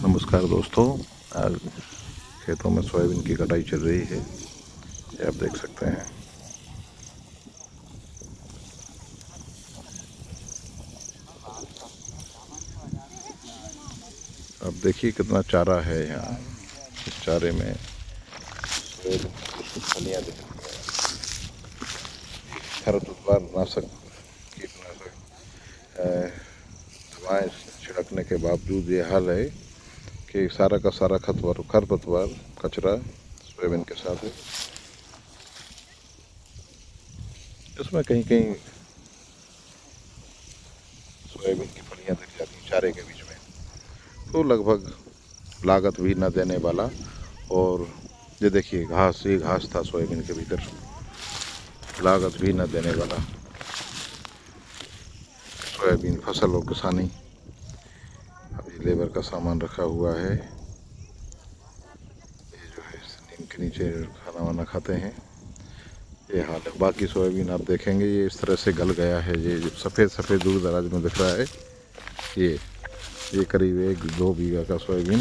नमस्कार दोस्तों, आज खेतों में सोयाबीन की कटाई चल रही है। ये आप देख सकते हैं। अब देखिए कितना चारा है यहाँ। इस चारे में सोयाबीन की फलियाँ दिख रही हैं। खरपतवार नाशक कीटनाशक दवाएं छिड़कने के बावजूद ये हाल है कि सारा का सारा खरपतवार कचरा सोयाबीन के साथ है। इसमें कहीं कहीं सोयाबीन की फलियाँ दिख जाती हैं चारे के बीच में। तो लगभग लागत भी न देने वाला। और ये देखिए घास, ये घास था सोयाबीन के भीतर, लागत भी न देने वाला सोयाबीन फसल और किसानी। अभी लेबर का सामान रखा हुआ है। ये जो है नीम के नीचे खाना वाना खाते हैं। ये हाल है। बाकी सोयाबीन आप देखेंगे ये इस तरह से गल गया है। ये सफ़ेद सफ़ेद दूर दराज में दिख रहा है। ये करीब 1-2 बीघा का सोयाबीन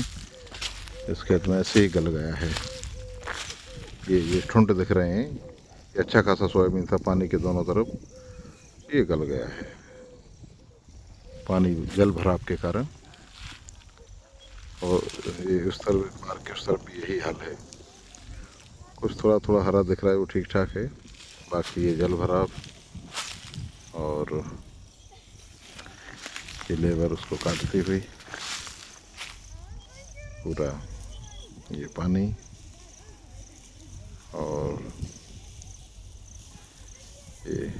इस खेत में ऐसे ही गल गया है। ये ठुंड दिख रहे हैं। ये अच्छा खासा सोयाबीन था पानी के दोनों तरफ, ये गल गया है पानी जल भराव के कारण। और ये उस तरफ पार्क के उस तरफ भी यही हाल है। कुछ थोड़ा थोड़ा हरा दिख रहा है, वो ठीक ठाक है। बाकी ये जल भराव और ये लेबर उसको काटती हुई, पूरा ये पानी और ये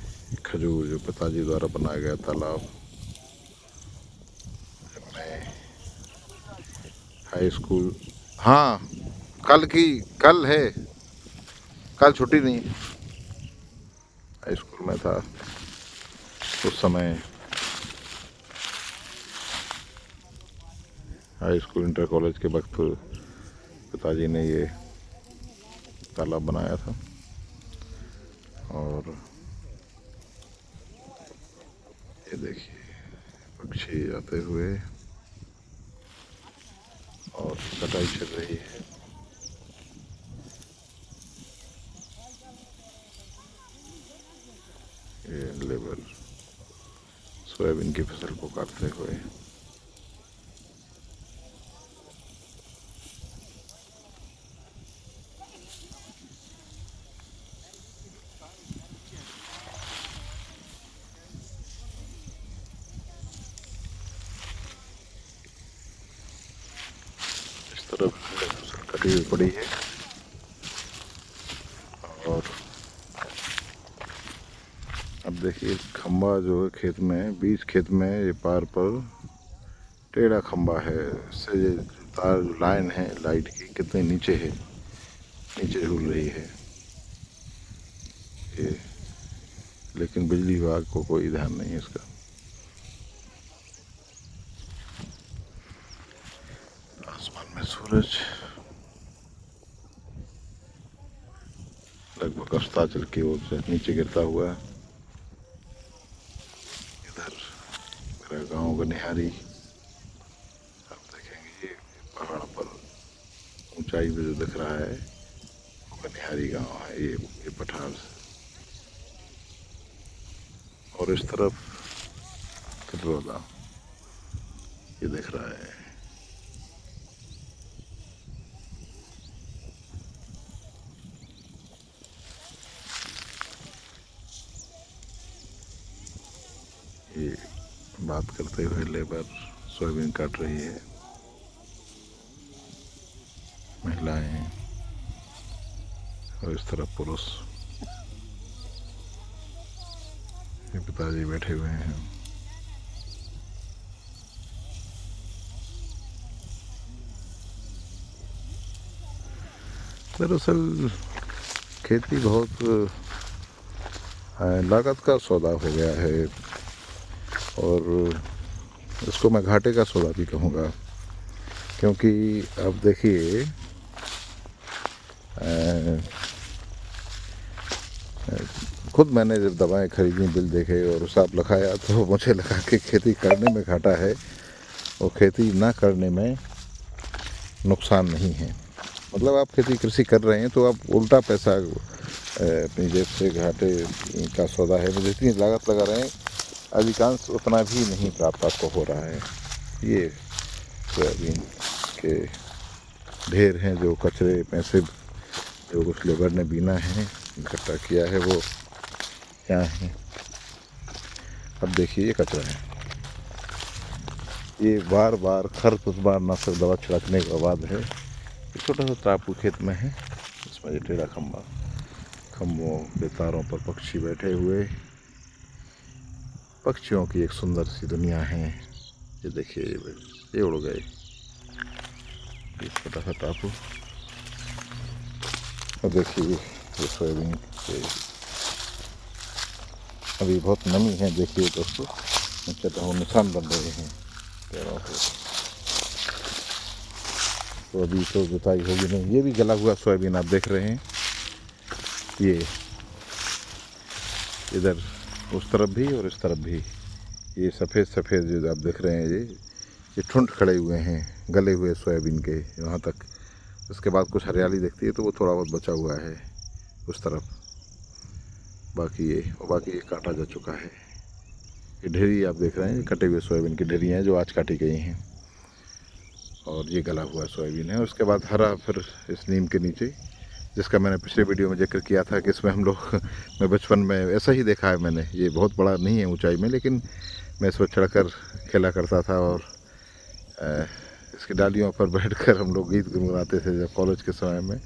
खजूर जो पिताजी द्वारा बनाया गया तालाब। मैं हाई स्कूल, हाँ कल है, कल छुट्टी नहीं। हाई स्कूल में था उस समय, हाई स्कूल इंटर कॉलेज के वक्त पिताजी ने ये तालाब बनाया था। और ये देखिए पक्षी आते हुए और कटाई चल रही है। ये लेबर सोयाबीन की फसल को काटते हुए। इस तरफ फसल कटी हुई पड़ी है। और अब देखिए खंबा जो है खेत में, बीच खेत में ये पार पर टेढ़ा खंबा है। इससे ये तार जो लाइन है लाइट की कितने नीचे है, नीचे झूल रही है ये। लेकिन बिजली विभाग को कोई ध्यान नहीं है इसका। आसमान में सूरज लगभग अस्ताचल की ओर से नीचे गिरता हुआ। इधर मेरा गांव गनिहारी, आप देखेंगे ये पहाड़ पर ऊंचाई पे जो दिख रहा है वो गनिहारी गांव है। ये पठार से। और इस तरफ कटरौदा ये दिख रहा है। ये बात करते हुए लेबर सोयाबीन काट रही है। महिलाएं और इस तरफ पुरुष, ये पिताजी बैठे हुए हैं। दरअसल खेती बहुत लागत का सौदा हो गया है। और इसको मैं घाटे का सौदा भी कहूँगा, क्योंकि अब देखिए खुद मैंने जब दवाएं खरीदी, बिल देखे और हिसाब लगाया तो मुझे लगा कि खेती करने में घाटा है और खेती ना करने में नुकसान नहीं है। मतलब आप खेती कृषि कर रहे हैं तो आप उल्टा पैसा अपनी जेब से घाटे का सौदा है। वो जितनी लागत लगा रहे हैं अधिकांश उतना भी नहीं प्राप्त आपको हो रहा है। ये सोयाबीन के ढेर हैं जो कचरे पैसे जो कुछ लेबर ने बीना है इकट्ठा किया है वो क्या है। अब देखिए ये कचरा है, ये बार बार खरपतवार नाशक दवा छिड़कने के बाद है। छोटा सा टापू खेत में है, इसमें ये टेढ़ा खम्भों के तारों पर पक्षी बैठे हुए, पक्षियों की एक सुंदर सी दुनिया है। ये देखिए ये उड़ गए, ये छोटा सा टापू। और देखिए ये सोयाबीन के अभी बहुत नमी है, देखिए दोस्तों नीचे निशान बन रहे हैं पेड़ों पे। तो अभी तो जुताई होगी नहीं। ये भी गला हुआ सोयाबीन आप देख रहे हैं, ये इधर उस तरफ भी और इस तरफ भी ये सफ़ेद सफ़ेद जो आप देख रहे हैं ये ठुंड खड़े हुए हैं गले हुए सोयाबीन के वहाँ तक। उसके बाद कुछ हरियाली दिखती है तो वो थोड़ा बहुत बचा हुआ है उस तरफ, बाकी ये काटा जा चुका है। ये ढेरी आप देख रहे हैं, कटे हुए सोयाबीन की ढेरियाँ हैं जो आज काटी गई हैं। और ये गला हुआ सोयाबीन है। और उसके बाद हरा फिर इस नीम के नीचे, जिसका मैंने पिछले वीडियो में जिक्र किया था कि इसमें हम लोग मैं बचपन में ऐसा ही देखा है मैंने। ये बहुत बड़ा नहीं है ऊंचाई में, लेकिन मैं इस पर चढ़कर खेला करता था और इसकी डालियों पर बैठकर हम लोग गीत गुनगुनाते थे जब कॉलेज के समय में।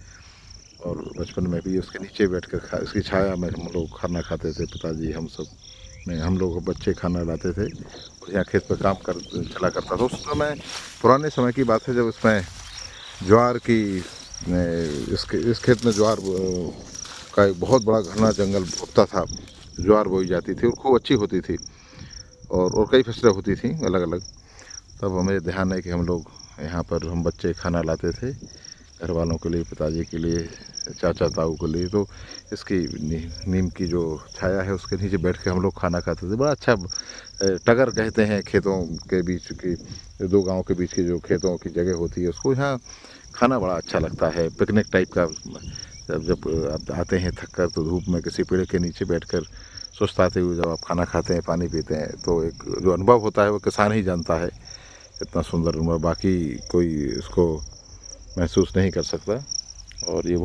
और बचपन में भी उसके नीचे बैठकर इसकी छाया में हम लोग खाना खाते थे, पिताजी हम लोग बच्चे खाना लाते थे और यहाँ खेत पर काम कर चला करता था। उस समय पुराने समय की बात है जब इसमें ज्वार की इस खेत में ज्वार का एक बहुत बड़ा घना जंगल उगता था, ज्वार बोई जाती थी और खूब अच्छी होती थी और कई फसलें होती थी अलग अलग। तब हमें ध्यान है कि हम लोग यहाँ पर हम बच्चे खाना लाते थे घर वालों के लिए, पिताजी के लिए, चाचा ताऊ के लिए। तो इसकी नीम की जो छाया है उसके नीचे बैठ के हम लोग खाना खाते थे। बड़ा अच्छा टगर कहते हैं खेतों के बीच की, दो गांव के बीच की जो खेतों की जगह होती है उसको यहाँ खाना बड़ा अच्छा लगता है। पिकनिक टाइप का जब आप आते हैं थक कर तो धूप में किसी पेड़ के नीचे बैठकर सुस्ताते हुए जब आप खाना खाते हैं पानी पीते हैं तो एक जो अनुभव होता है वो किसान ही जानता है। इतना सुंदर अनुभव बाकी कोई इसको महसूस नहीं कर सकता। और ये बहुत